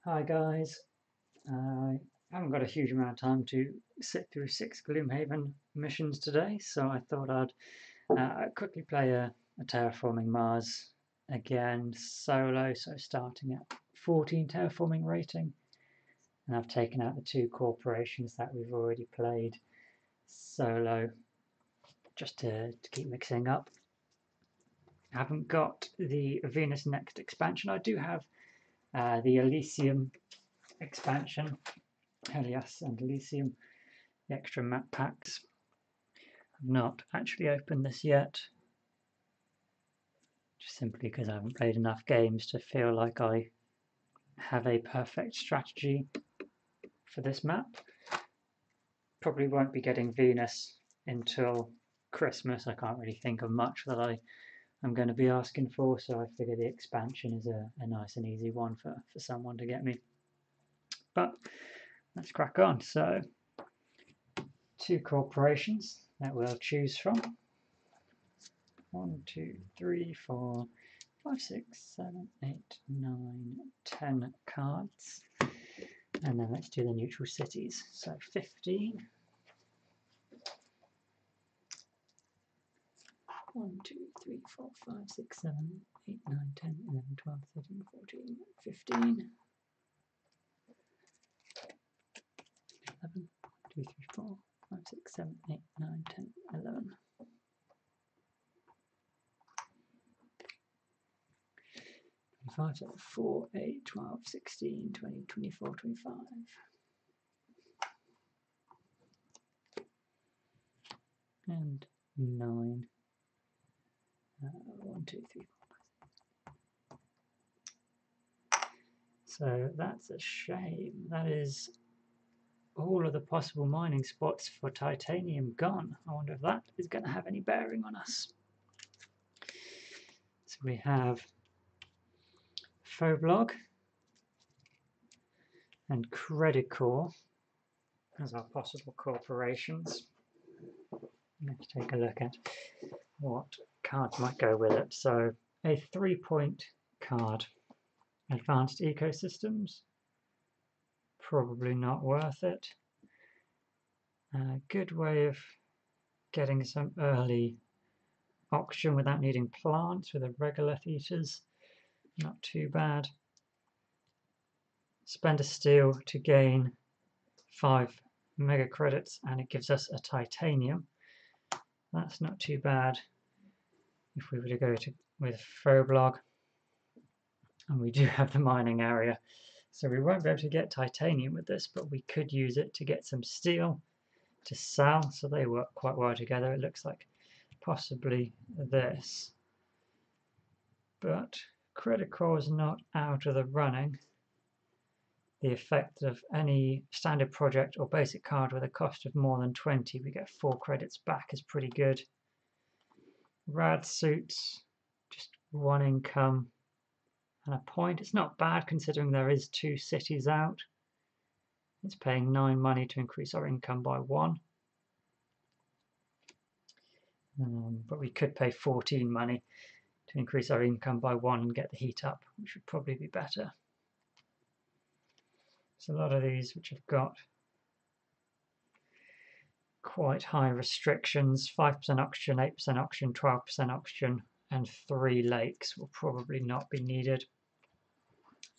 Hi guys, I haven't got a huge amount of time to sit through 6 Gloomhaven missions today, so I thought I'd quickly play a Terraforming Mars again solo, so starting at 14 Terraforming rating, and I've taken out the 2 corporations that we've already played solo just to keep mixing up. I haven't got the Venus Next expansion. I do have the Elysium expansion, Helios and Elysium, the extra map packs. I've not actually opened this yet, just simply because I haven't played enough games to feel like I have a perfect strategy for this map. Probably won't be getting Venus until Christmas. I can't really think of much that I'm going to be asking for, so I figure the expansion is a nice and easy one for someone to get me. But let's crack on. So 2 corporations that we'll choose from. 1, 2, 3, 4, 5, 6, 7, 8, 9, 10 cards. And then let's do the neutral cities. So 15. 1, 2, 3, 4, 5, 6, 7, 8, 9, 10, 11, 12, 13, 14, 15. 11, 2, 3, 4, 5, 6, 7, 8, 9, 10, 11. 5, 7, 4, 8, 12, 16, 20, 24, 25. And 9. 1, 2, 3, 4. So that's a shame. That is all of the possible mining spots for titanium gone. I wonder if that is going to have any bearing on us. So we have Phoblock and Credicore as our possible corporations. Let's take a look at what cards might go with it. So a 3-point card. Advanced Ecosystems, probably not worth it. A good way of getting some early oxygen without needing plants with a regolith eaters, not too bad. Spend a steel to gain 5 mega credits and it gives us a titanium. That's not too bad if we were to go with Phoblock. And we do have the mining area, so we won't be able to get titanium with this, but we could use it to get some steel to sell, so they work quite well together. It looks like possibly this, but Credicore is not out of the running. The effect of any standard project or basic card with a cost of more than 20, we get 4 credits back, is pretty good. Rad Suits, just 1 income and a point. It's not bad considering there is 2 cities out. It's paying 9 money to increase our income by 1. But we could pay 14 money to increase our income by 1 and get the heat up, which would probably be better. So a lot of these which have got quite high restrictions, 5% oxygen, 8% oxygen, 12% oxygen, and 3 lakes will probably not be needed.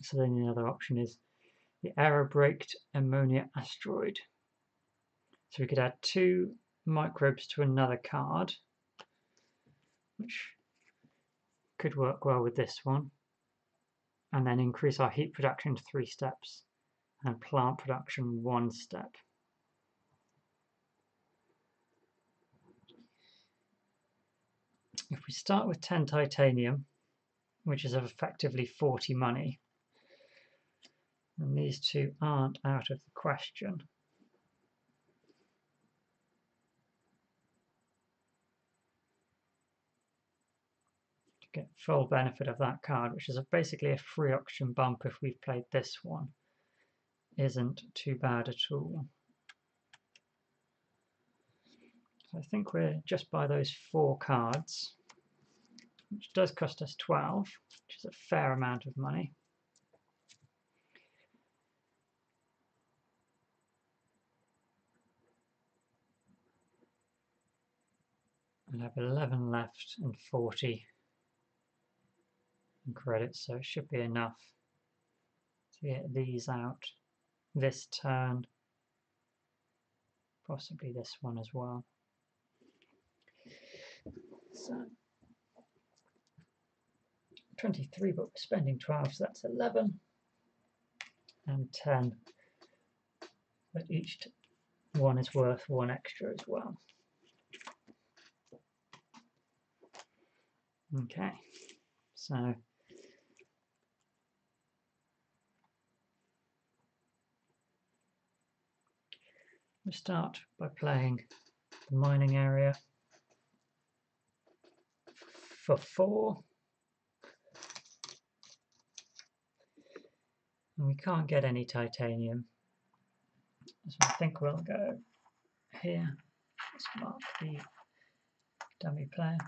So then the other option is the aerobraked ammonia asteroid. So we could add 2 microbes to another card, which could work well with this one, and then increase our heat production 3 steps and plant production 1 step. If we start with 10 titanium, which is effectively 40 money, and these 2 aren't out of the question. To get full benefit of that card, which is basically a free oxygen bump if we've played this one, isn't too bad at all. So I think we're just by those 4 cards, which does cost us 12, which is a fair amount of money. I'll have 11 left and 40 in credits, so it should be enough to get these out this turn, possibly this one as well. So 23, but we're spending 12, so that's 11 and 10, but each one is worth 1 extra as well. Okay, so we start by playing the mining area for 4. And we can't get any titanium, so I think we'll go here. Let's mark the dummy player.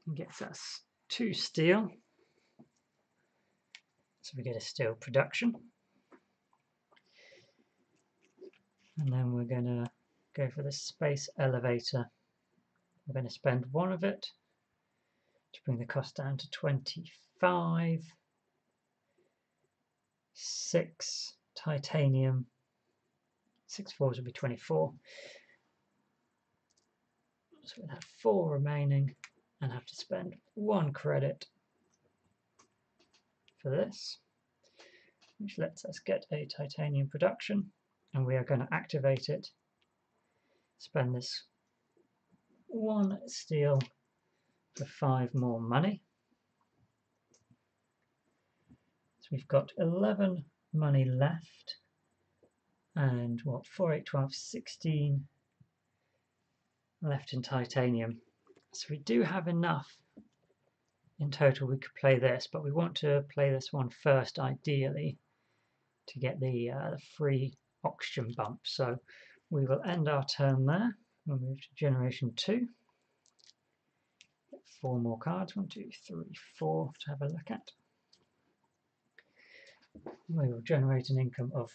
And gets us 2 steel, so we get a steel production. And then we're going to go for the space elevator. We're going to spend 1 of it to bring the cost down to 25. 6 titanium. 6 fours would be 24. So we'll have 4 remaining and have to spend 1 credit for this, which lets us get a titanium production, and we are going to activate it. Spend this 1 steel for 5 more money. So we've got 11 money left, and what, 4, 8, 12, 16 left in titanium. So we do have enough in total. We could play this, but we want to play this one first, ideally, to get the free oxygen bump. So we will end our turn there. We'll move to generation 2. Get 4 more cards, 1, 2, 3, 4 to have a look at. We will generate an income of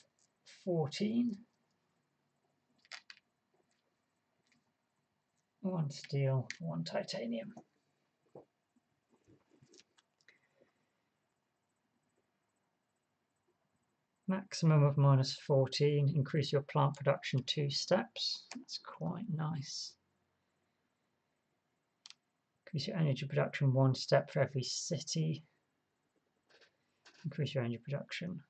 14. 1 steel, 1 titanium. Maximum of -14. Increase your plant production 2 steps. That's quite nice. Increase your energy production 1 step for every city. Increase your energy production.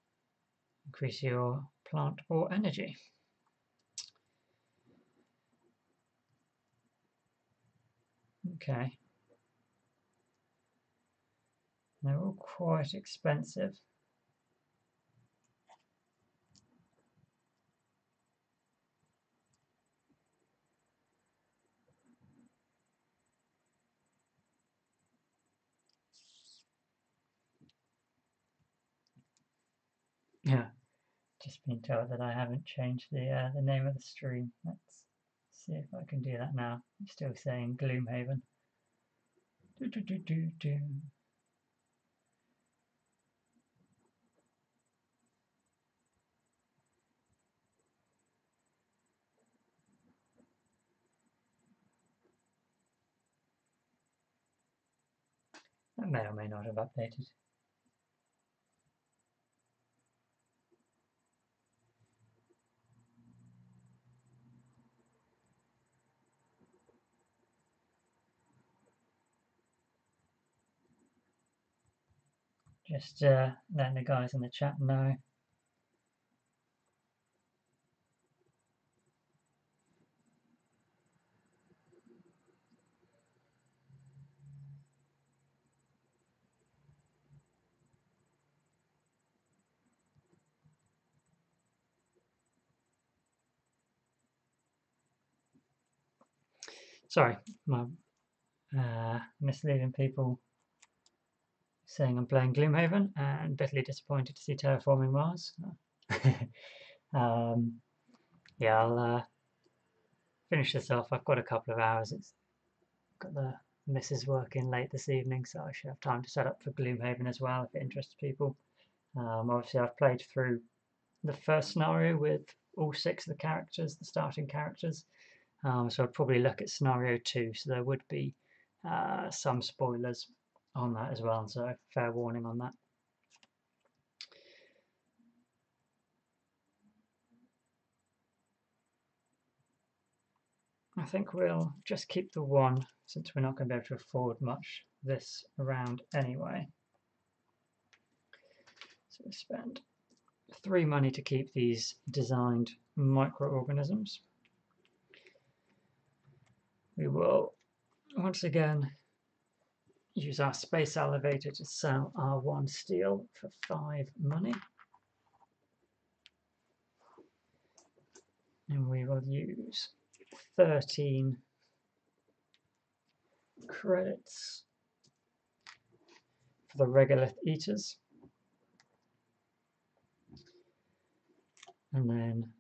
Increase your plant or energy. Okay. They're all quite expensive. Yeah, just been told that I haven't changed the name of the stream. Let's see if I can do that now. I'm still saying Gloomhaven. That may or may not have updated. Just letting the guys in the chat know. Sorry, my misleading people saying I'm playing Gloomhaven and bitterly disappointed to see Terraforming Mars. Yeah, I'll finish this off. I've got a couple of hours. It's got the missus working late this evening, so I should have time to set up for Gloomhaven as well if it interests people. Obviously, I've played through the first scenario with all 6 of the characters, the starting characters. So I'd probably look at scenario 2, so there would be some spoilers on that as well, so fair warning on that. I think we'll just keep the 1, since we're not going to be able to afford much this round anyway. So we spend 3 money to keep these designed microorganisms. We will once again use our space elevator to sell our 1 steel for 5 money. And we will use 13 credits for the regolith eaters. And then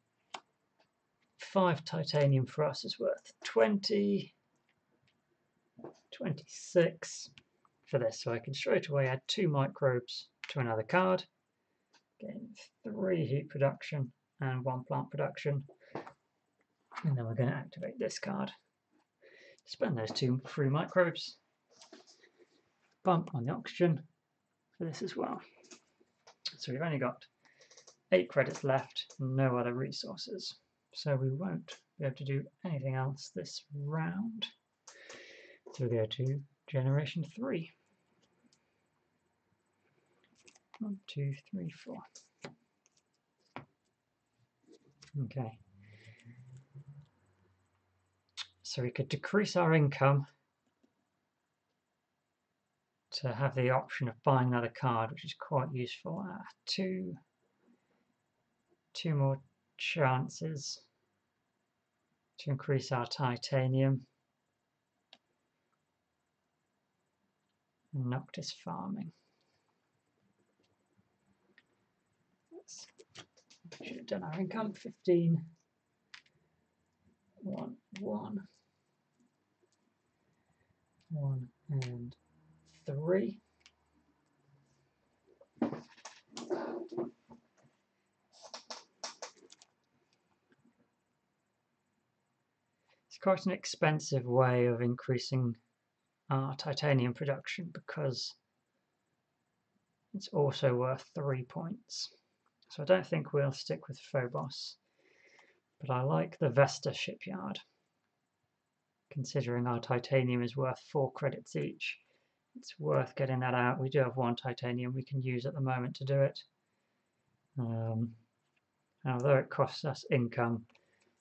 5 titanium for us is worth 20, 26 for this. So I can straight away add 2 microbes to another card, gain 3 heat production and 1 plant production. And then we're going to activate this card. Spend those 2 free microbes. Bump on the oxygen for this as well. So we've only got 8 credits left, no other resources. So we won't be able to do anything else this round. So we go to generation 3. 1, 2, 3, 4. Okay. So we could decrease our income to have the option of buying another card, which is quite useful. 2 more chances to increase our titanium. Noctis farming. We should have done our income. 15, 1, 1, 1 and 3. It's quite an expensive way of increasing our titanium production because it's also worth 3 points. So I don't think we'll stick with Phobos, but I like the Vesta shipyard. Considering our titanium is worth 4 credits each, it's worth getting that out. We do have 1 titanium we can use at the moment to do it. Although it costs us income,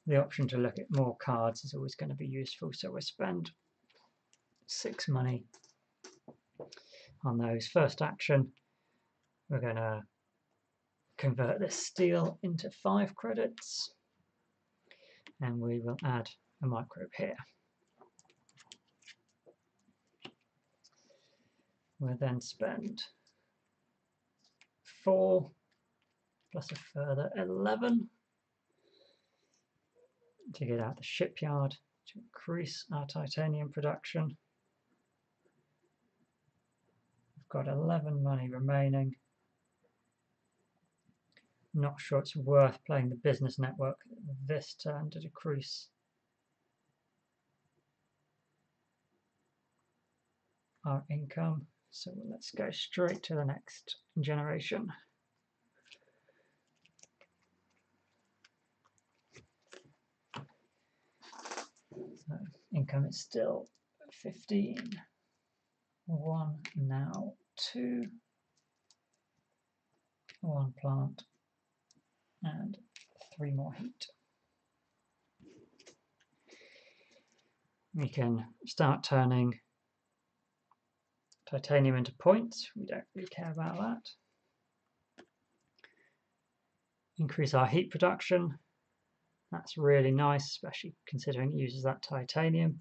the option to look at more cards is always going to be useful. So we'll spend 6 money on those. First action, we're going to convert this steel into 5 credits, and we will add a microbe here. We'll then spend 4 plus a further 11 to get out the shipyard to increase our titanium production. We've got 11 money remaining. Not sure it's worth playing the business network this turn to decrease our income. So let's go straight to the next generation. So income is still 15. 1 now 2. 1 plant and 3 more heat. We can start turning titanium into points. We don't really care about that. Increase our heat production. That's really nice, especially considering it uses that titanium.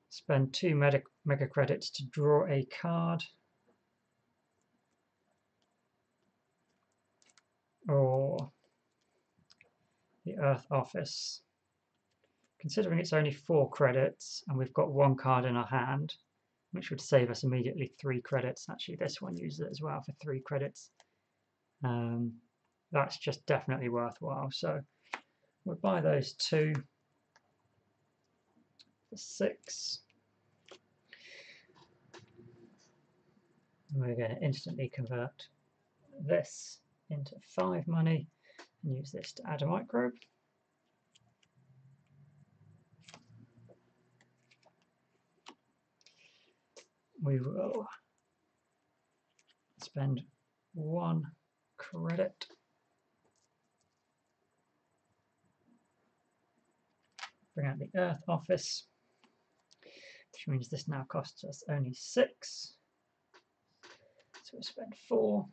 Spend 2 mega credits to draw a card. Or the Earth Office. Considering it's only 4 credits and we've got 1 card in our hand, which would save us immediately 3 credits. Actually, this one uses it as well for 3 credits. that's just definitely worthwhile. So we'll buy those 2 for 6. We're going to instantly convert this into 5 money and use this to add a microbe. We will spend 1 credit. Bring out the Earth office, which means this now costs us only 6. So we'll spend 4,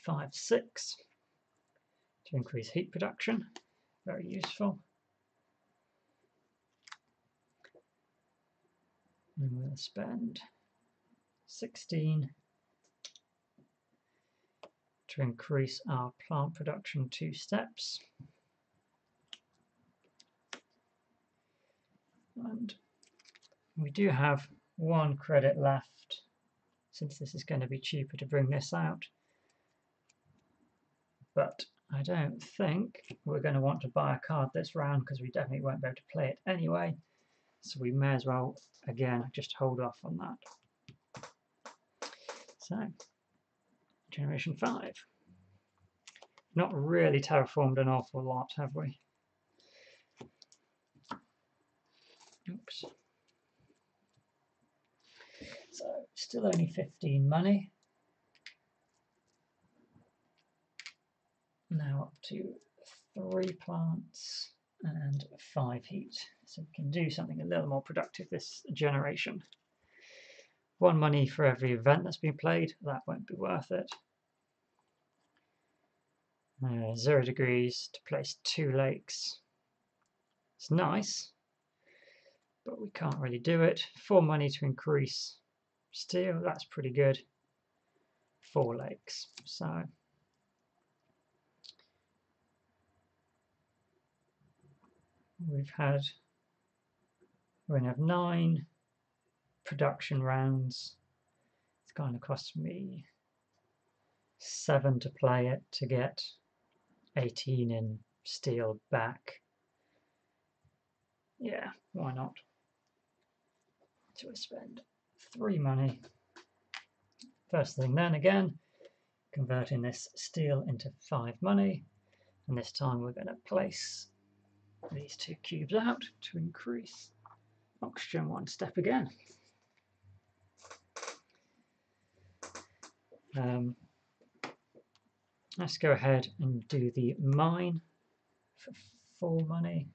5, 6 to increase heat production. Very useful. And we'll spend 16 to increase our plant production 2 steps. And we do have 1 credit left, since this is going to be cheaper to bring this out. But I don't think we're going to want to buy a card this round, because we definitely won't be able to play it anyway. So we may as well, again, just hold off on that. So, Generation 5. Not really terraformed an awful lot, have we? Oops. So, still only 15 money. Now up to 3 plants and 5 heat. So we can do something a little more productive this generation. 1 money for every event that's been played. That won't be worth it. 0 degrees to place 2 lakes. It's nice, but we can't really do it. 4 money to increase steel. That's pretty good. 4 lakes. So we're going to have 9 production rounds. It's going to cost me 7 to play it to get 18 in steel back. Yeah, why not? So we spend 3 money. First thing then again, converting this steel into 5 money. And this time we're going to place these 2 cubes out to increase oxygen 1 step again. Let's go ahead and do the mine for 4 money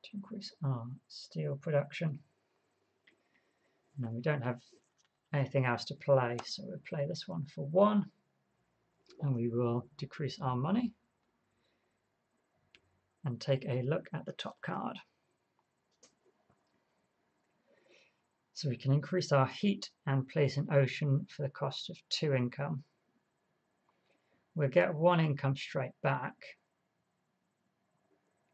to increase our steel production. Now we don't have anything else to play, so we'll play this one for 1, and we will decrease our money and take a look at the top card. So we can increase our heat and place an ocean for the cost of 2 income. We'll get 1 income straight back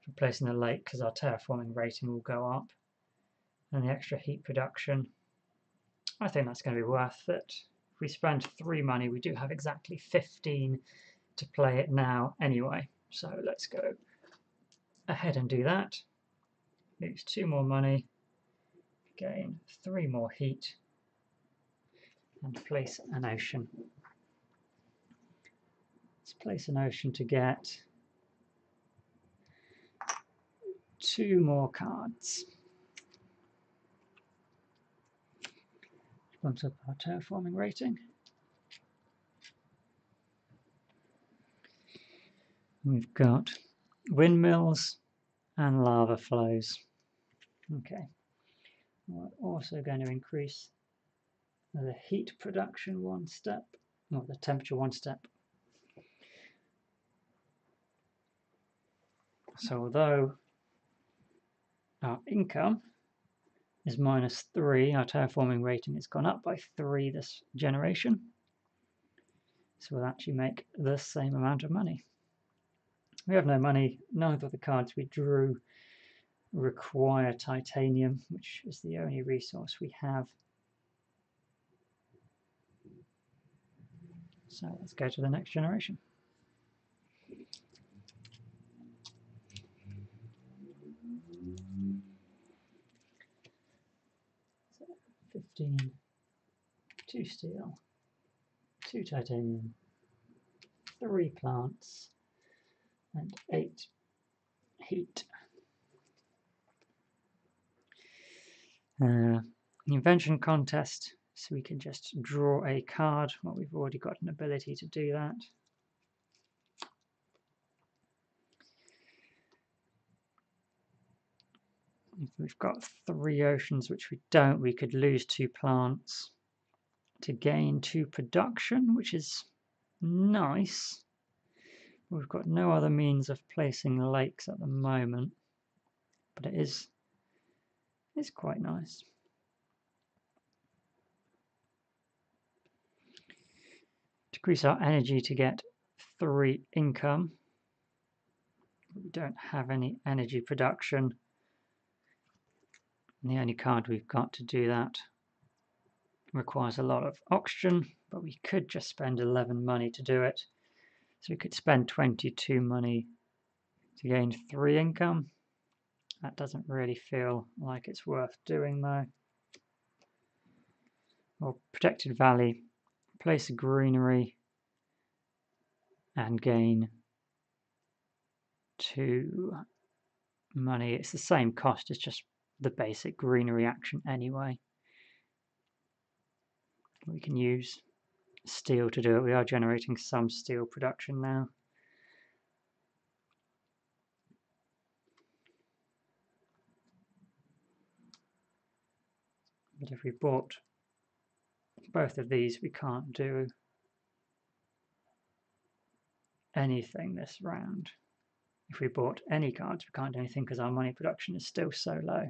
for placing a lake, because our terraforming rating will go up. And the extra heat production, I think that's going to be worth it. If we spend 3 money, we do have exactly 15 to play it now anyway. So let's go ahead and do that. Lose 2 more money, gain 3 more heat, and place an ocean. Let's place an ocean to get 2 more cards. Bumps up our terraforming rating. We've got windmills and lava flows. Okay. We're also going to increase the heat production 1 step, or the temperature 1 step. So although our income is -3, our terraforming rating has gone up by 3 this generation. So we'll actually make the same amount of money. We have no money. Neither of the cards we drew require titanium, which is the only resource we have. So let's go to the next generation. So 15, 2 steel, 2 titanium, 3 plants, and 8 heat. Invention contest, so we can just draw a card. Well, we've already got an ability to do that. If we've got 3 oceans, which we don't, we could lose 2 plants to gain 2 production, which is nice. We've got no other means of placing lakes at the moment, but it's quite nice. Decrease our energy to get 3 income. We don't have any energy production. And the only card we've got to do that requires a lot of oxygen, but we could just spend 11 money to do it. So we could spend 22 money to gain 3 income. That doesn't really feel like it's worth doing though. Or Protected Valley, place a greenery and gain 2 money. It's the same cost, it's just the basic greenery action anyway. We can use steel to do it. We are generating some steel production now. But if we bought both of these, we can't do anything this round. If we bought any cards, we can't do anything because our money production is still so low.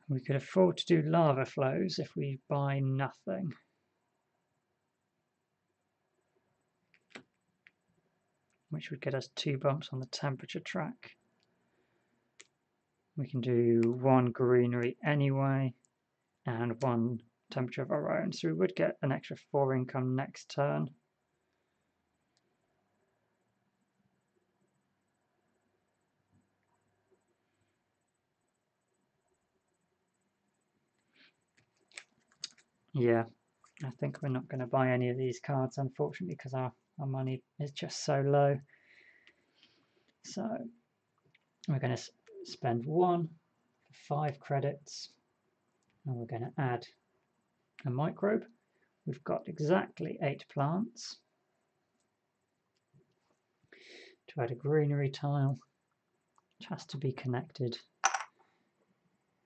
We could afford to do lava flows if we buy nothing. Which would get us 2 bumps on the temperature track. We can do 1 greenery anyway, and 1 temperature of our own. So we would get an extra 4 income next turn. Yeah, I think we're not going to buy any of these cards, unfortunately, because our money is just so low. So we're going to spend 1 for 5 credits, and we're going to add a microbe. We've got exactly 8 plants. To add a greenery tile, which has to be connected.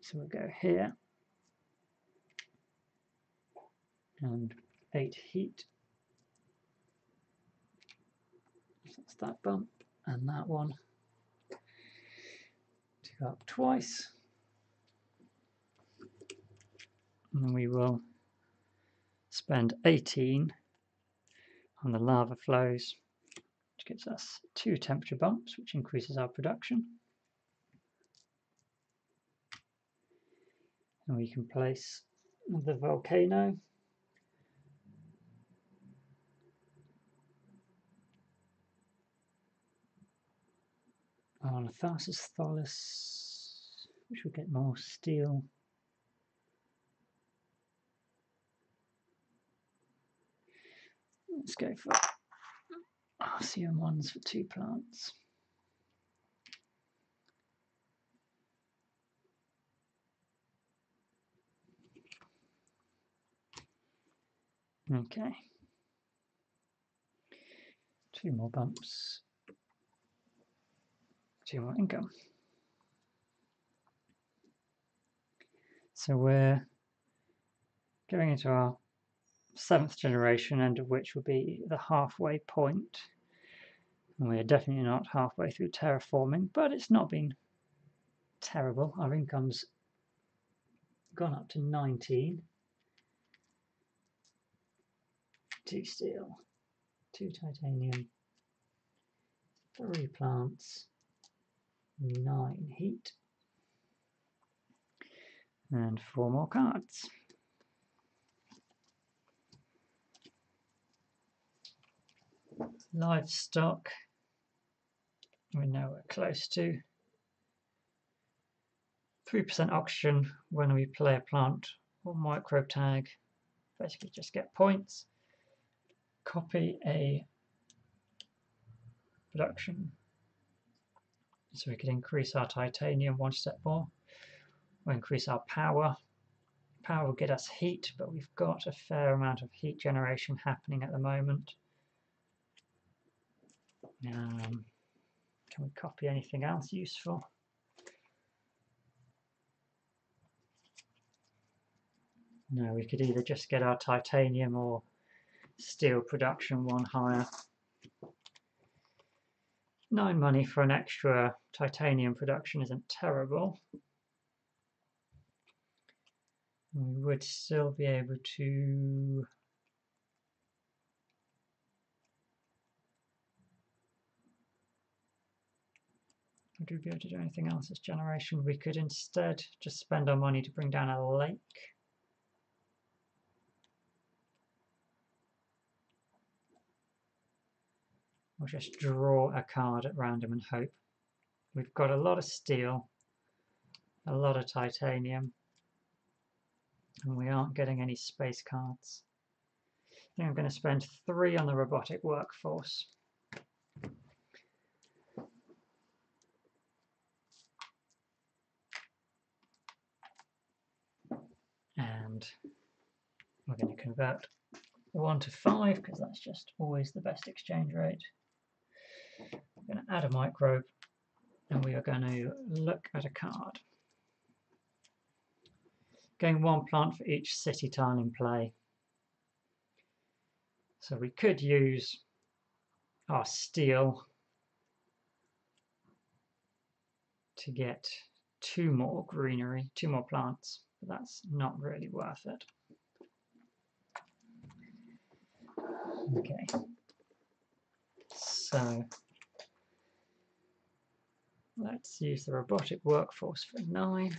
So we'll go here, and 8 heat. So that's that bump, and that one to go up twice. And we will spend 18 on the lava flows, which gives us 2 temperature bumps, which increases our production. And we can place the volcano. On Tharsis Tholus, which will get more steel. Let's go for RCM1s for 2 plants. Okay. 2 more bumps. 2 more income. So we're going into our 7th generation, end of which will be the halfway point. And we are definitely not halfway through terraforming, but it's not been terrible. Our income's gone up to 19. 2 steel, 2 titanium, 3 plants, 9 heat, and 4 more cards. Livestock, we know we're close to. 3% oxygen when we play a plant or microbe tag. Basically just get points. Copy a production. So we could increase our titanium 1 step more. We'll increase our power. Power will get us heat, but we've got a fair amount of heat generation happening at the moment. Can we copy anything else useful? No, we could either just get our titanium or steel production 1 higher. 9 money for an extra titanium production isn't terrible. We would still be able to would we be able to do anything else this generation? We could instead just spend our money to bring down a lake. Or just draw a card at random and hope. We've got a lot of steel, a lot of titanium, and we aren't getting any space cards. I think I'm going to spend 3 on the robotic workforce. And we're going to convert 1 to 5 because that's just always the best exchange rate. We're going to add a microbe and we are going to look at a card. Getting 1 plant for each city tile in play. So we could use our steel to get 2 more greenery, 2 more plants, but that's not really worth it. Okay, so let's use the robotic workforce for 9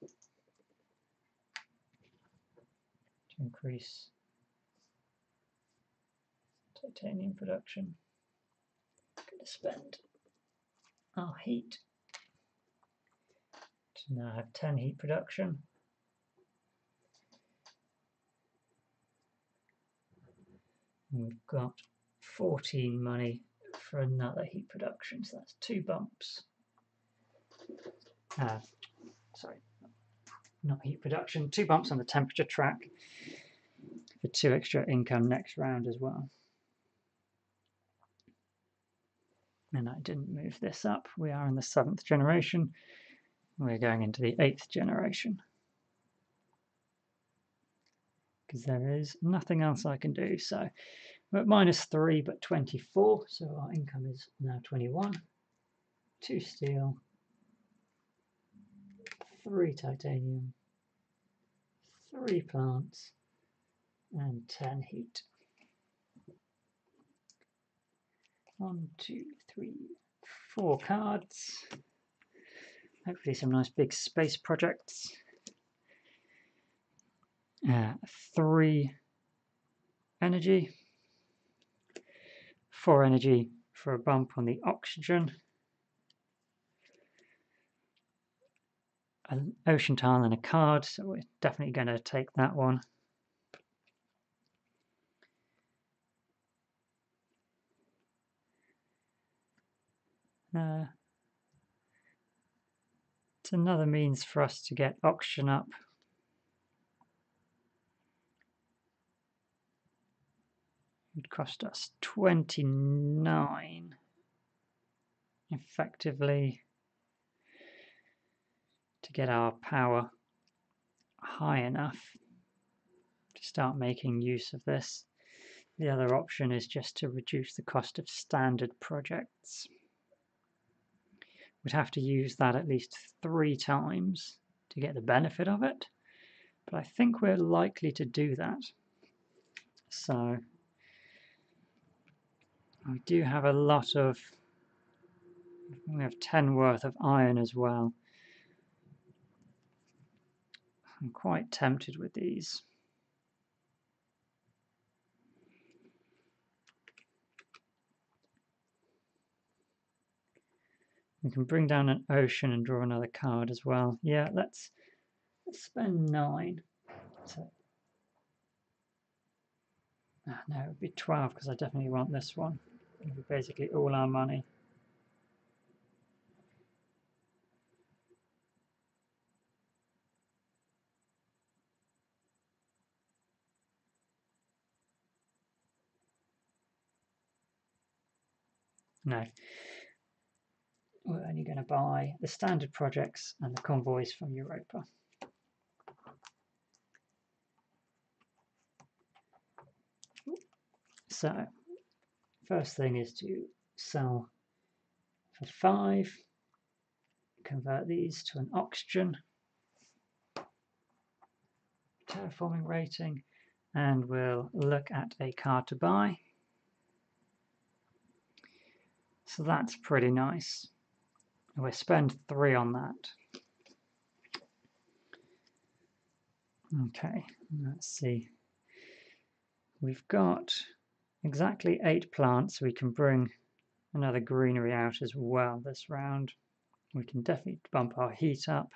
to increase titanium production. Going to spend our heat to now have 10 heat production. And we've got 14 money for another heat production, so that's 2 bumps. Sorry, not heat production, 2 bumps on the temperature track for 2 extra income next round as well. And I didn't move this up. We are in the 7th generation. We're going into the 8th generation. Because there is nothing else I can do. So we're at -3 but 24, so our income is now 21. 2 steel, 3 titanium, 3 plants, and 10 heat. 1, 2, 3, 4 cards. Hopefully some nice big space projects. 3 energy, 4 energy for a bump on the oxygen, an ocean tile and a card, so we're definitely going to take that one. It's another means for us to get oxygen up. It would cost us 29 effectively to get our power high enough to start making use of this. The other option is just to reduce the cost of standard projects. We'd have to use that at least 3 times to get the benefit of it, but I think we're likely to do that. So We do have a lot of, we have 10 worth of iron as well. I'm quite tempted with these. We can bring down an ocean and draw another card as well. Yeah, let's spend 9. So, no, it would be 12 because I definitely want this one. It would be basically all our money. No. We're only going to buy the standard projects and the convoys from Europa. So, first thing is to sell for 5, convert these to an oxygen, terraforming rating, and we'll look at a card to buy. So that's pretty nice. We'll spend 3 on that. Okay, let's see. We've got exactly 8 plants, so we can bring another greenery out as well this round. We can definitely bump our heat up.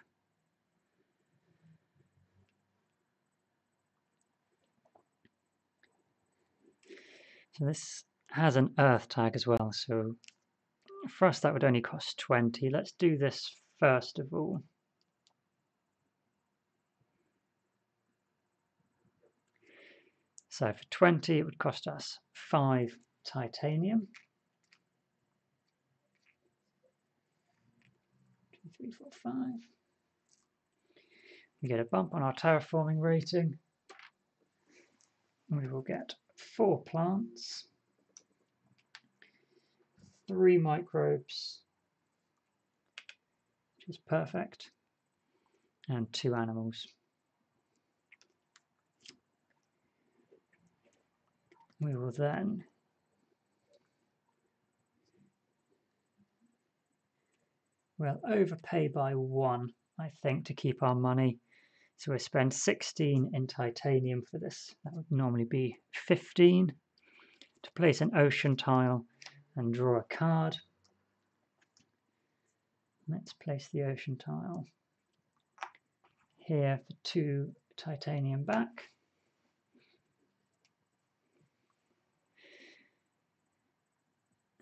So this has an earth tag as well, so for us that would only cost 20. Let's do this first of all. So for 20 it would cost us 5 titanium. 2, 3, 4, 5. We get a bump on our terraforming rating. We will get 4 plants, 3 microbes, which is perfect, and 2 animals. We will then overpay by 1, I think, to keep our money. So we'll spend 16 in titanium for this. That would normally be 15 to place an ocean tile and draw a card. Let's place the ocean tile here for 2 titanium back.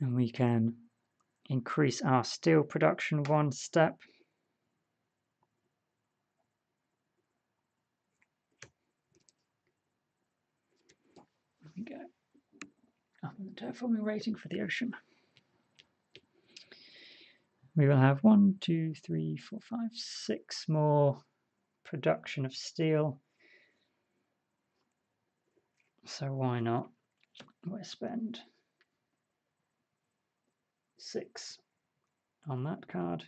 And we can increase our steel production 1 step. There we go. Up on the terraforming rating for the ocean. We will have 1, 2, 3, 4, 5, 6 more production of steel. So why not? We'll spend 6 on that card.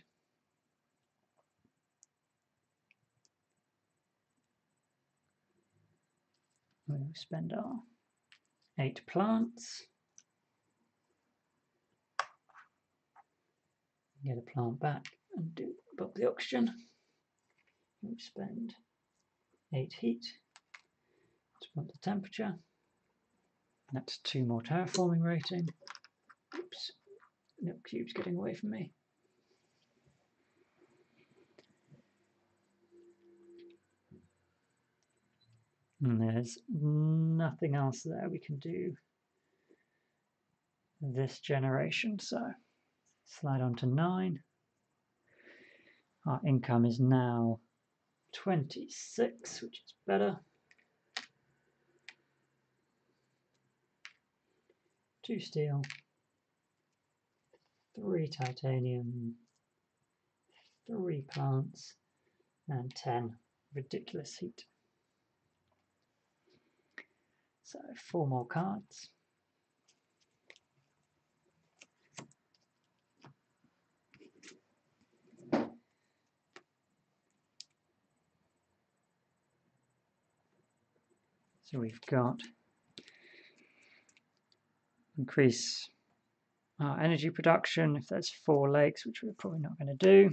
We'll spend our 8 plants. Get a plant back and bump the oxygen. We'll spend 8 heat to bump the temperature. That's 2 more terraforming rating. Oops, no cube's getting away from me. And there's nothing else there we can do this generation, so slide on to 9. Our income is now 26, which is better. 2 steel, 3 titanium, 3 plants, and 10 ridiculous heat. So 4 more cards. So we've got increase our energy production. If there's 4 lakes, which we're probably not going to do,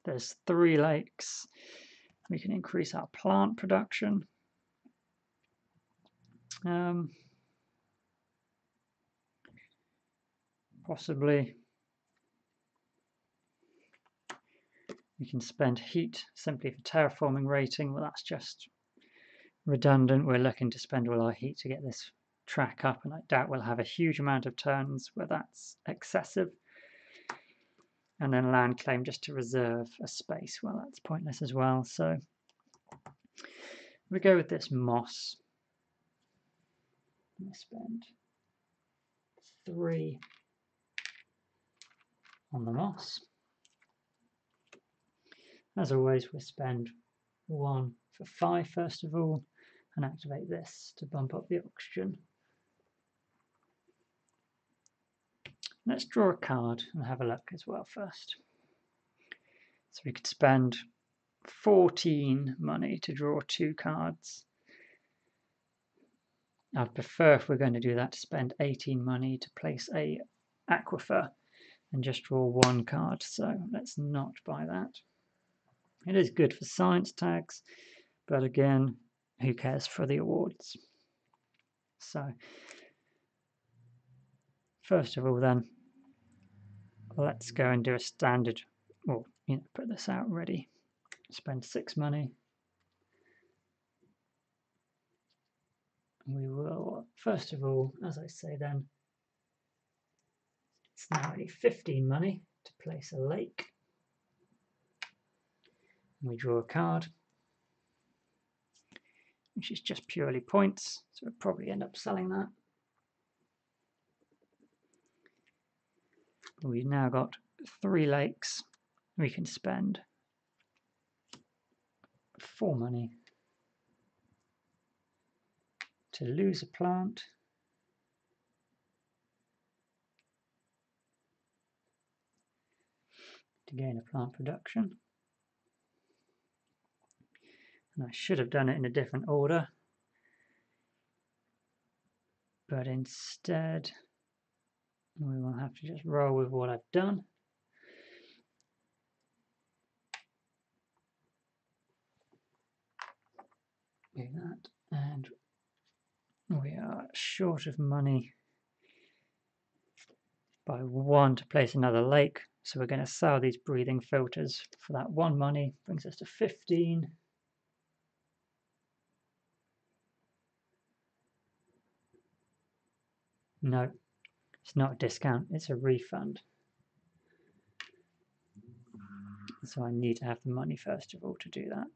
there's 3 lakes. We can increase our plant production. Possibly we can spend heat simply for terraforming rating. Well, that's just redundant. We're looking to spend all our heat to get this track up, and I doubt we'll have a huge amount of turns where that's excessive. And then land claim just to reserve a space. Well, that's pointless as well. So we go with this moss. We spend 3 on the moss. As always, we'll spend 1 for 5 first of all, and activate this to bump up the oxygen. Let's draw a card and have a look as well first. So we could spend 14 money to draw 2 cards. I'd prefer, if we're going to do that, to spend 18 money to place a aquifer and just draw 1 card. So let's not buy that. It is good for science tags, but again, who cares for the awards? So first of all then, let's go and do a standard, or put this out ready. Spend 6 money. We will, first of all, as I say then, it's now only 15 money to place a lake. And we draw a card, which is just purely points, so we'll probably end up selling that. We've now got 3 lakes. We can spend 4 money to lose a plant. To gain a plant production. And I should have done it in a different order, but instead we will have to just roll with what I've done. Do that, and we are short of money by 1 to place another lake, so we're going to sell these breathing filters for that 1 money. Brings us to 15. No, it's not a discount, it's a refund. So I need to have the money first of all to do that.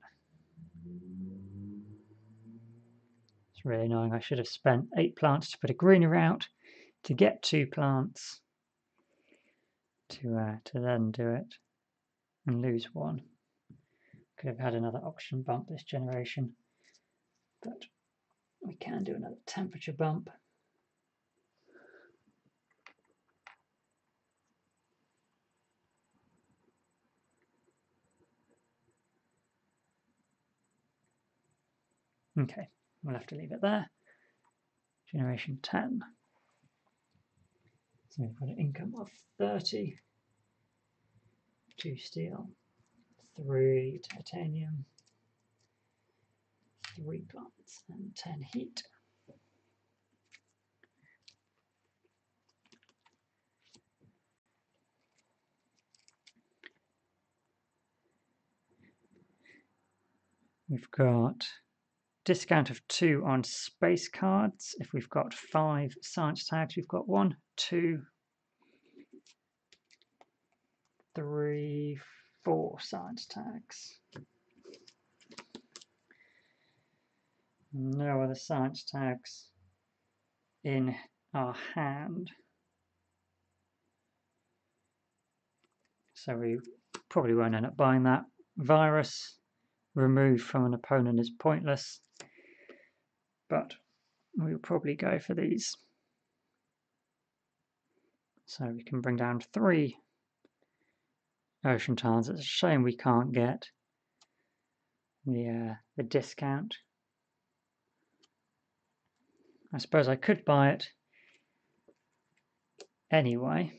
It's really annoying. I should have spent 8 plants to put a greenery out to get 2 plants to then do it and lose 1. Could have had another oxygen bump this generation, but we can do another temperature bump. Okay, we'll have to leave it there. Generation 10. So we've got an income of 30, 2 steel, 3 titanium, 3 plants, and 10 heat. We've got discount of 2 on space cards. If we've got 5 science tags, we've got 1, 2, 3, 4 science tags. No other science tags in our hand. So we probably won't end up buying that. Virus removed from an opponent is pointless, but we'll probably go for these. So we can bring down 3 ocean tiles. It's a shame we can't get the discount. I suppose I could buy it anyway,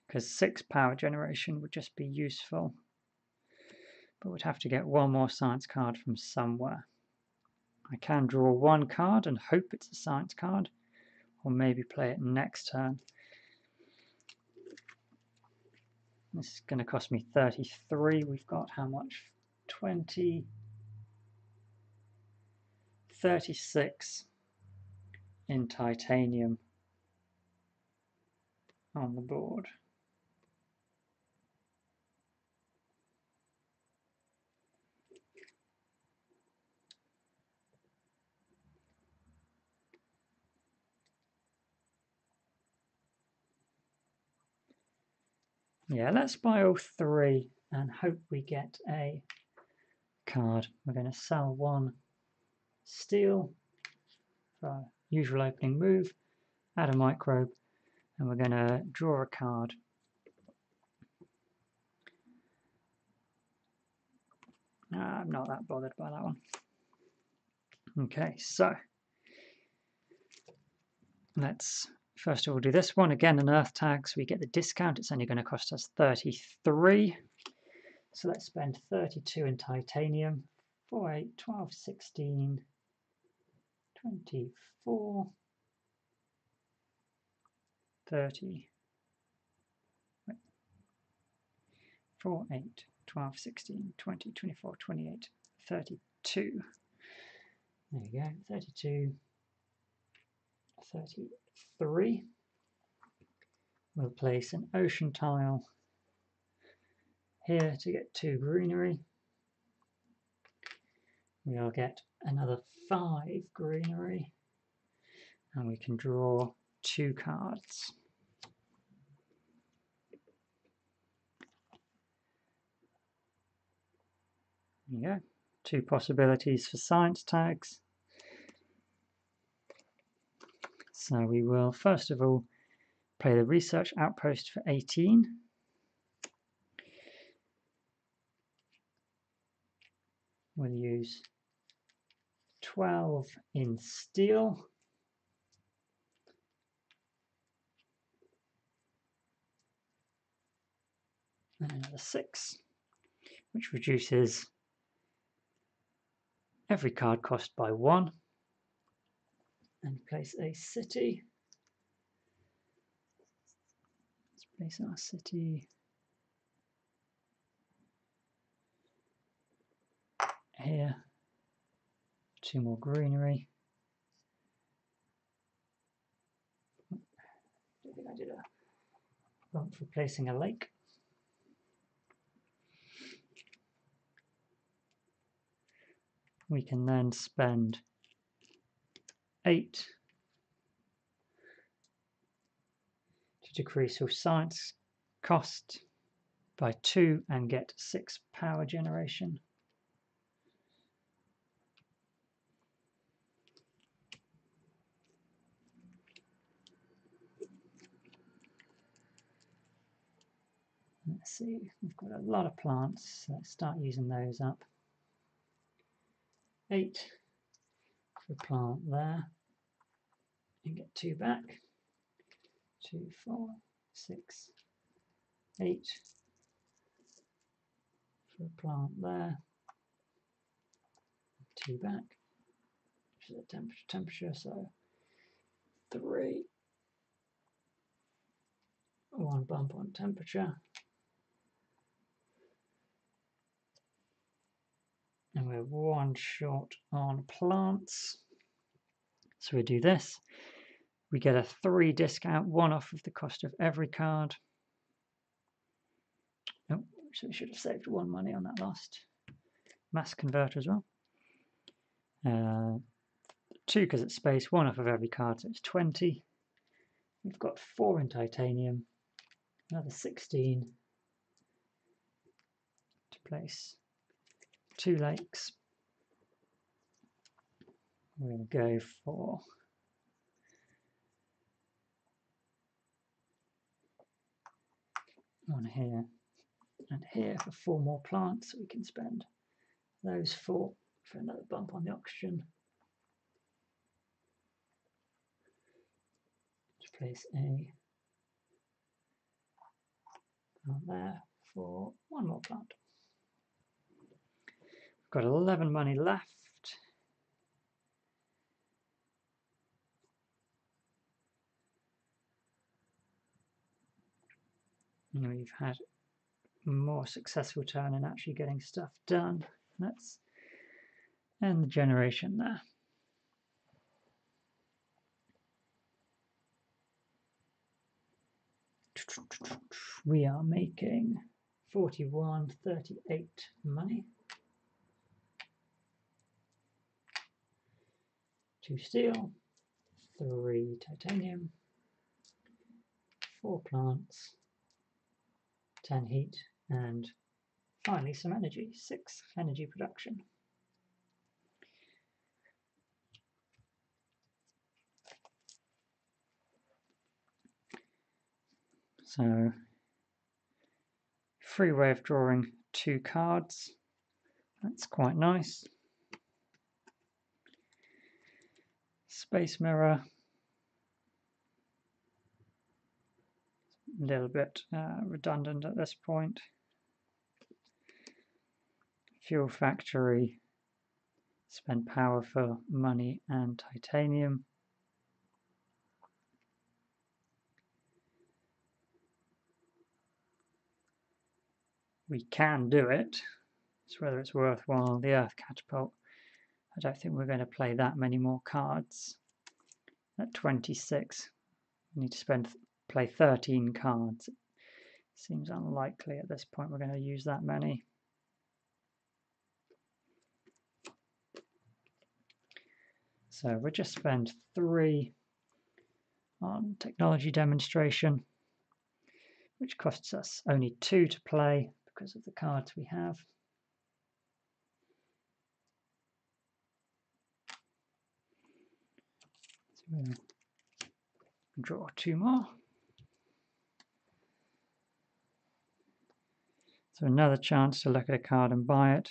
because 6 power generation would just be useful. But we'd have to get one more science card from somewhere. I can draw one card and hope it's a science card, or maybe play it next turn. This is going to cost me 33. We've got how much? 20, 36 in titanium on the board. Yeah, let's buy all 3 and hope we get a card. We're going to sell 1 steel for our usual opening move, add a microbe, and we're going to draw a card. I'm not that bothered by that one. Okay, so let's first of all do this one. Again, an earth tag, so we get the discount. It's only going to cost us 33. So let's spend 32 in titanium. 4, 8, 12, 16, 24, 30. 4, 8, 12, 16, 20, 24, 28, 32. There we go, 32, 33. We'll place an ocean tile here to get 2 greenery. We'll get another 5 greenery, and we can draw 2 cards. There you go, 2 possibilities for science tags. So we will first of all play the research outpost for 18. We'll use 12 in steel. And another 6, which reduces every card cost by 1. And place a city. Let's place our city here. 2 more greenery. I don't think I did a bump for placing a lake. We can then spend 8 to decrease your science cost by 2 and get 6 power generation. Let's see, we've got a lot of plants, so let's start using those up. 8 for a plant there, and get 2 back. 2, 4, 6, 8 for a plant there, 2 back, which is a temperature, so 3, 1 bump on temperature, and we're 1 short on plants. So we do this, we get a 3 discount, 1 off of the cost of every card. Oh, so we should have saved 1 money on that last mass converter as well. 2 because it's space, 1 off of every card, so it's 20. We've got 4 in titanium, another 16 to place 2 lakes. We'll go for one here and here for 4 more plants, so we can spend those 4 for another bump on the oxygen. To place a plant there for one more plant. We've got 11 money left. And we've had a more successful turn in actually getting stuff done. Let's end the generation there. We are making 41.38 money. 2 steel, 3 titanium, 4 plants, 10 heat, and finally some energy, 6 energy production. So, free way of drawing 2 cards. That's quite nice. Space mirror. A little bit redundant at this point. Fuel factory. Spend power for money and titanium. We can do it. It's whether it's worthwhile. The Earth Catapult. I don't think we're going to play that many more cards. At 26, we need to play 13 cards. It seems unlikely at this point we're going to use that many. So we'll just spend 3 on technology demonstration, which costs us only 2 to play because of the cards we have. So we'll draw 2 more. So another chance to look at a card and buy it.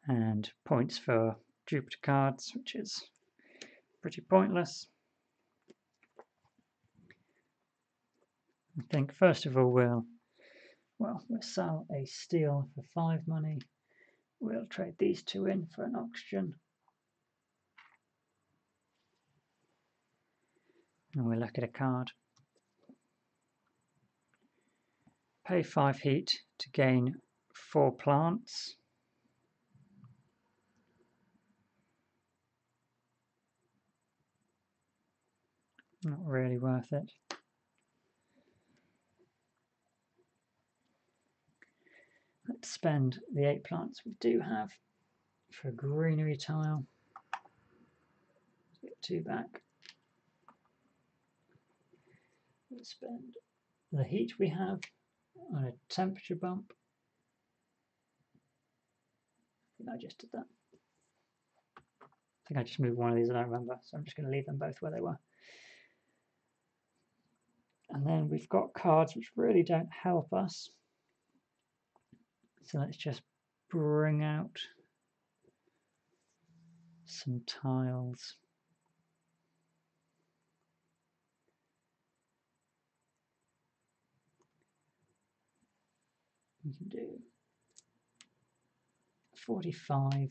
And points for Jupiter cards, which is pretty pointless. I think first of all we'll sell a steel for 5 money. We'll trade these 2 in for an oxygen. And we'll look at a card. Pay 5 heat to gain 4 plants. Not really worth it. Let's spend the 8 plants we do have for a greenery tile. Get 2 back. We'll spend the heat we have on a temperature bump. I think I just did that. I think I just moved one of these, I don't remember, so I'm just going to leave them both where they were. And then we've got cards which really don't help us. So let's just bring out some tiles. We can do 45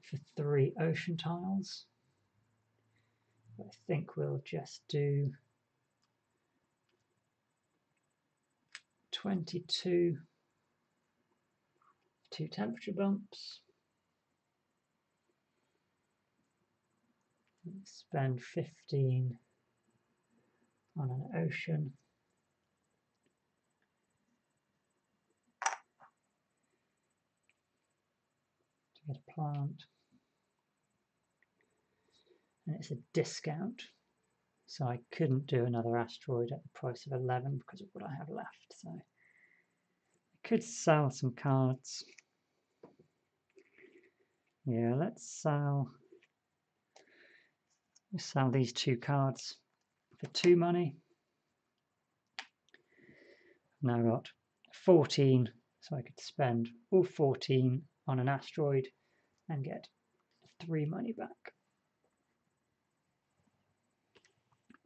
for 3 ocean tiles. I think we'll just do 22 2 temperature bumps. Spend 15 on an ocean. To get a plant. And it's a discount. So I couldn't do another asteroid at the price of 11 because of what I have left. So I could sell some cards. Yeah, let's sell these 2 cards for 2 money. Now I've got 14, so I could spend all 14 on an asteroid and get 3 money back.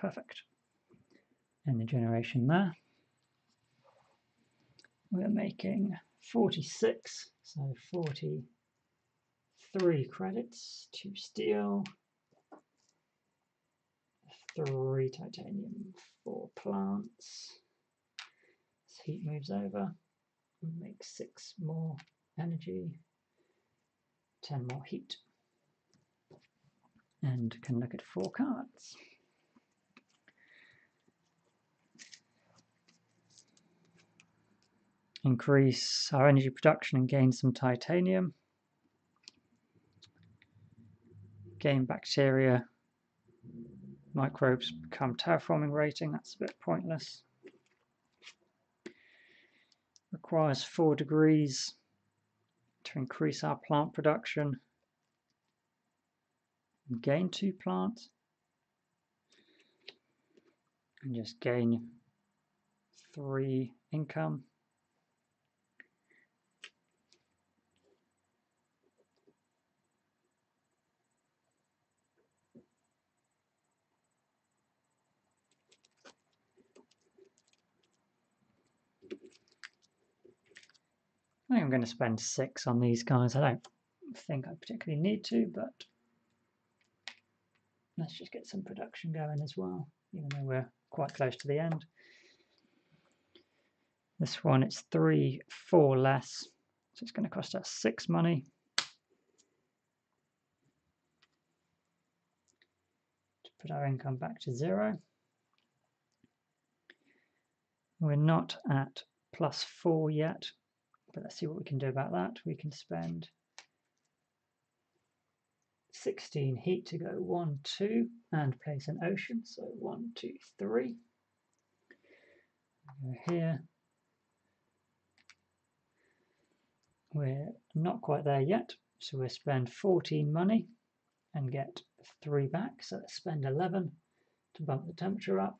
Perfect. And the generation there, we're making 46, so 43 credits, 2 steel, 3 titanium, 4 plants. As heat moves over, we'll make 6 more energy, 10 more heat, and can look at 4 cards. Increase our energy production and gain some titanium. Gain bacteria. Microbes become terraforming rating. That's a bit pointless. Requires 4 degrees to increase our plant production. Gain 2 plants. And just gain 3 income. I think I'm going to spend 6 on these guys. I don't think I particularly need to, but let's just get some production going as well, even though we're quite close to the end. This one, it's 3, 4 less, so it's going to cost us 6 money. To put our income back to 0. We're not at +4 yet, but let's see what we can do about that. We can spend 16 heat to go 1, 2, and place an ocean. So 1, 2, 3. Go here. We're not quite there yet, so we'll spend 14 money and get 3 back. So let's spend 11 to bump the temperature up.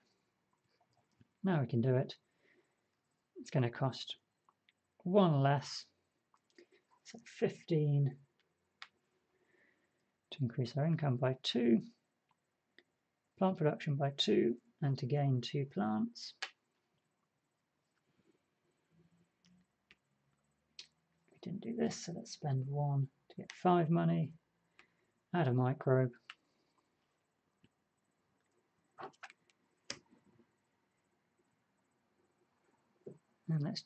Now we can do it. It's going to cost 1 less, so 15 to increase our income by 2, plant production by 2, and to gain 2 plants. We didn't do this, so let's spend 1 to get 5 money, add a microbe. And let's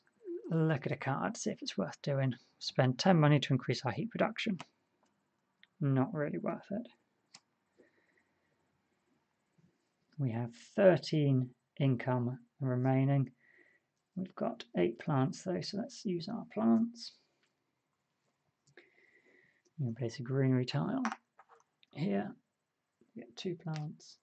look at a card, see if it's worth doing. Spend 10 money to increase our heat production. Not really worth it. We have 13 income remaining. We've got 8 plants though, so let's use our plants. I'm going to place a greenery tile here. We get 2 plants.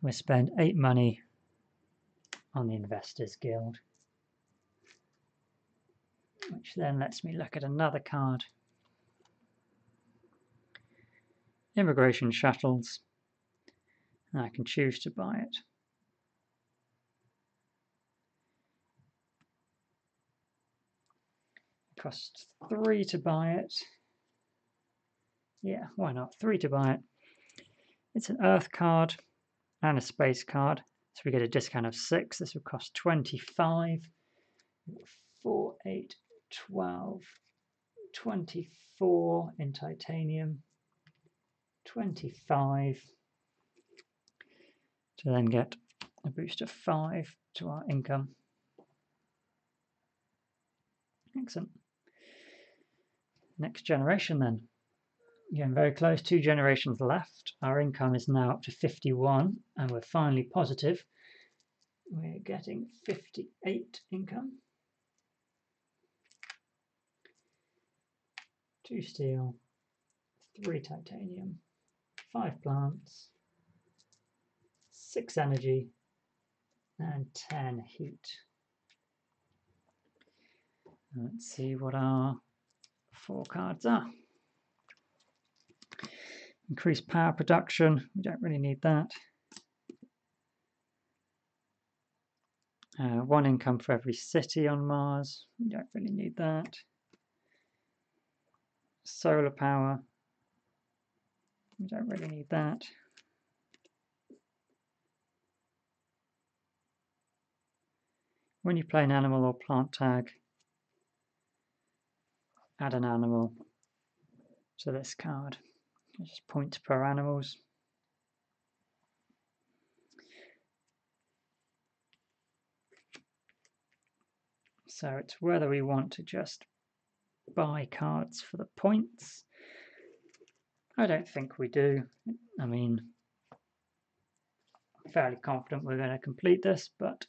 We spend 8 money on the Investors Guild, which then lets me look at another card. Immigration shuttles. And I can choose to buy it. It costs 3 to buy it. Yeah, why not? 3 to buy it. It's an Earth card and a space card, so we get a discount of 6. This would cost 25. 4, 8, 12, 24 in titanium, 25 to then get a boost of 5 to our income. Excellent. Next generation then. Getting very close, 2 generations left. Our income is now up to 51 and we're finally positive. We're getting 58 income. 2 steel, 3 titanium, 5 plants, 6 energy, and 10 heat. Let's see what our 4 cards are. Increase power production, we don't really need that. 1 income for every city on Mars, we don't really need that. Solar power, we don't really need that. When you play an animal or plant tag, add an animal to this card. It's just points per animals. So it's whether we want to just buy cards for the points. I don't think we do. I mean, I'm fairly confident we're going to complete this, but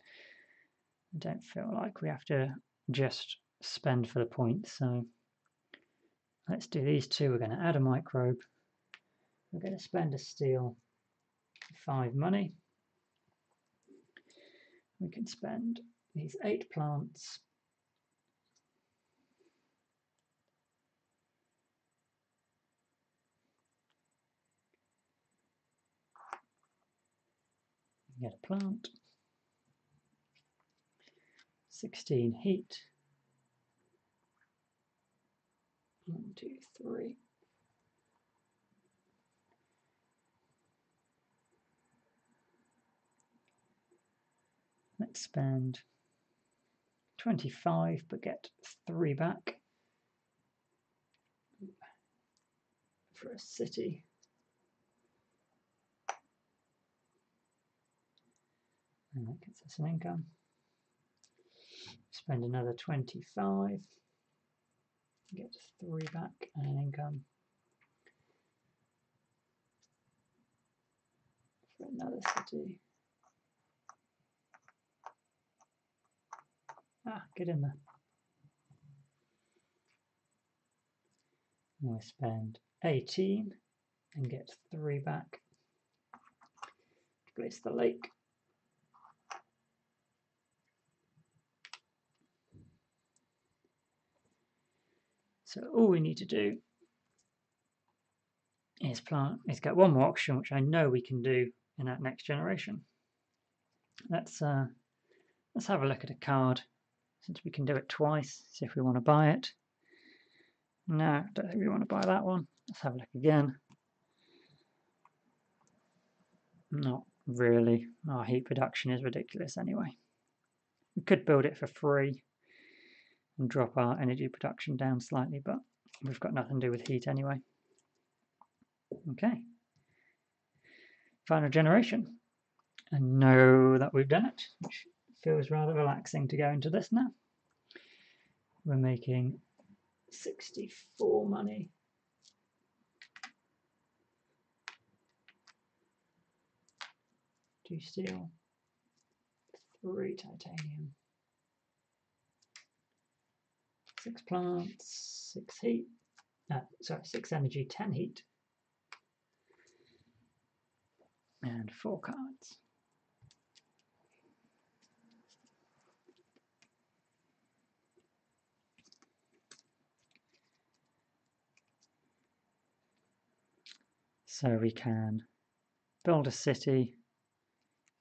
I don't feel like we have to just spend for the points. So let's do these two. We're going to add a microbe. We're going to spend a steel 5 money. We can spend these 8 plants. Get a plant. 16 heat. 1, 2, 3. Let's spend 25 but get 3 back for a city. And that gets us an income. Spend another 25, get 3 back and an income for another city. Get in there. And we'll spend 18 and get 3 back. Place the lake. So all we need to do is get one more auction, which I know we can do in that next generation. Let's have a look at a card, since we can do it twice, see if we want to buy it. No, I don't think we want to buy that one. Let's have a look again. Not really. Our heat production is ridiculous anyway. We could build it for free and drop our energy production down slightly, but we've got nothing to do with heat anyway. Okay. Final generation. And know that we've done it, which feels rather relaxing to go into this now. We're making 64 money. Two steel, 3 titanium, 6 plants, 6 heat, 6 energy, 10 heat, and 4 cards. So we can build a city,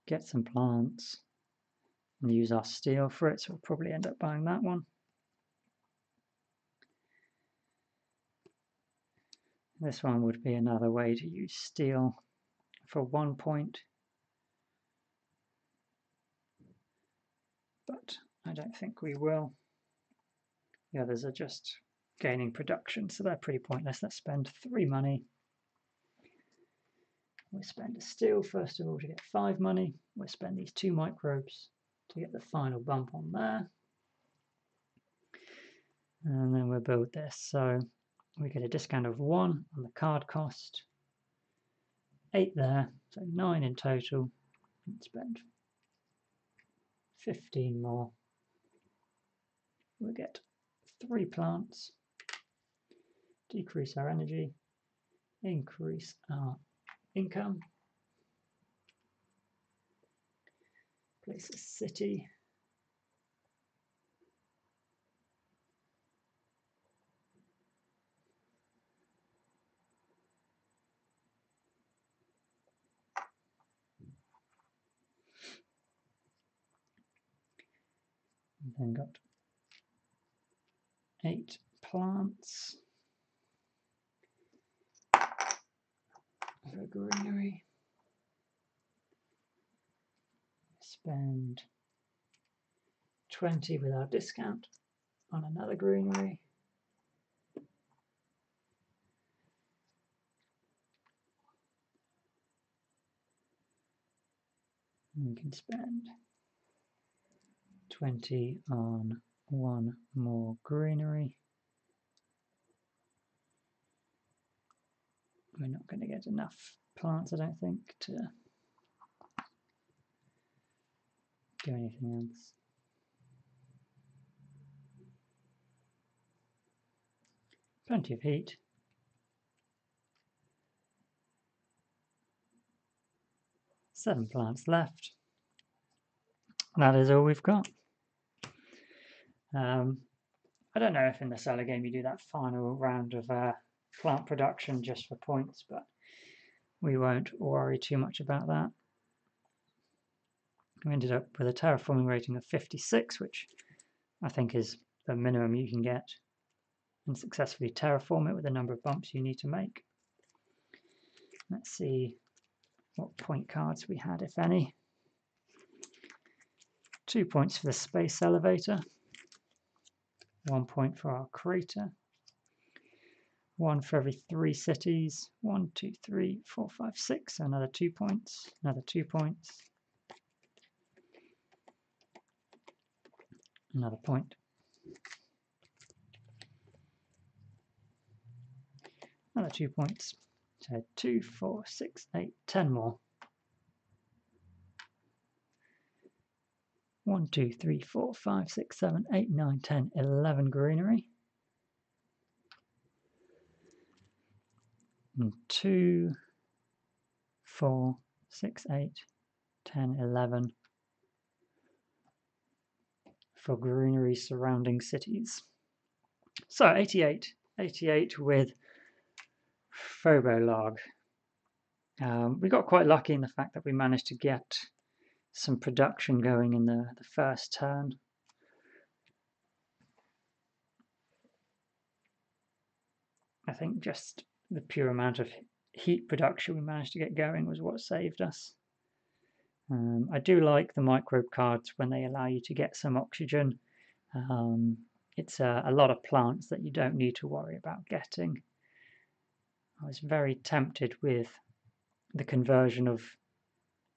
get some plants, and use our steel for it, so we'll probably end up buying that one. This one would be another way to use steel for 1 point, but I don't think we will. The others are just gaining production, so they're pretty pointless. Let's spend 3 money. We'll spend a steel first of all to get 5 money. We'll spend these 2 microbes to get the final bump on there. And then we'll build this. So we get a discount of 1 on the card cost. 8 there, so 9 in total. Let's spend 15 more. We'll get 3 plants. Decrease our energy. Increase our income. Place a city. Then got 8 plants for greenery. Spend 20 without discount on another greenery. We can spend 20 on one more greenery. We're not going to get enough plants, I don't think, to do anything else. Plenty of heat. Seven plants left. That is all we've got. I don't know if in the cellar game you do that final round of plant production just for points, but we won't worry too much about that. We ended up with a terraforming rating of 56, which I think is the minimum you can get and successfully terraform it with the number of bumps you need to make. Let's see what point cards we had, if any. 2 points for the space elevator, 1 point for our crater, 1 for every 3 cities, 1, 2, 3, 4, 5, 6, another 2 points, another 2 points, another point, another 2 points, so 2, 4, 6, 8, 10 more. 1, 2, 3, 4, 5, 6, 7, 8, 9, 10, 11 greenery. And 2, 4, 6, 8, 10, 11 for greenery surrounding cities. So 88 with Phobolarg. We got quite lucky in the fact that we managed to get some production going in the first turn. I think just the pure amount of heat production we managed to get going was what saved us. I do like the microbe cards when they allow you to get some oxygen. It's a lot of plants that you don't need to worry about getting. I was very tempted with the conversion of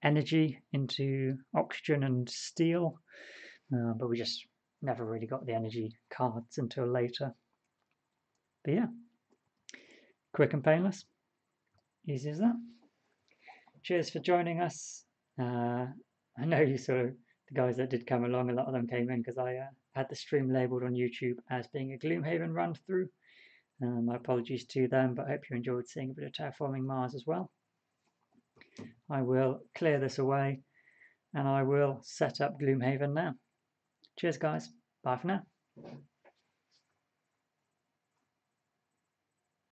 energy into oxygen and steel, but we just never really got the energy cards until later. But yeah, quick and painless, easy as that. Cheers for joining us. I know you saw the guys that did come along, a lot of them came in because I had the stream labelled on YouTube as being a Gloomhaven run through. My apologies to them, but I hope you enjoyed seeing a bit of Terraforming Mars as well. I will clear this away and I will set up Gloomhaven now. Cheers guys, bye for now.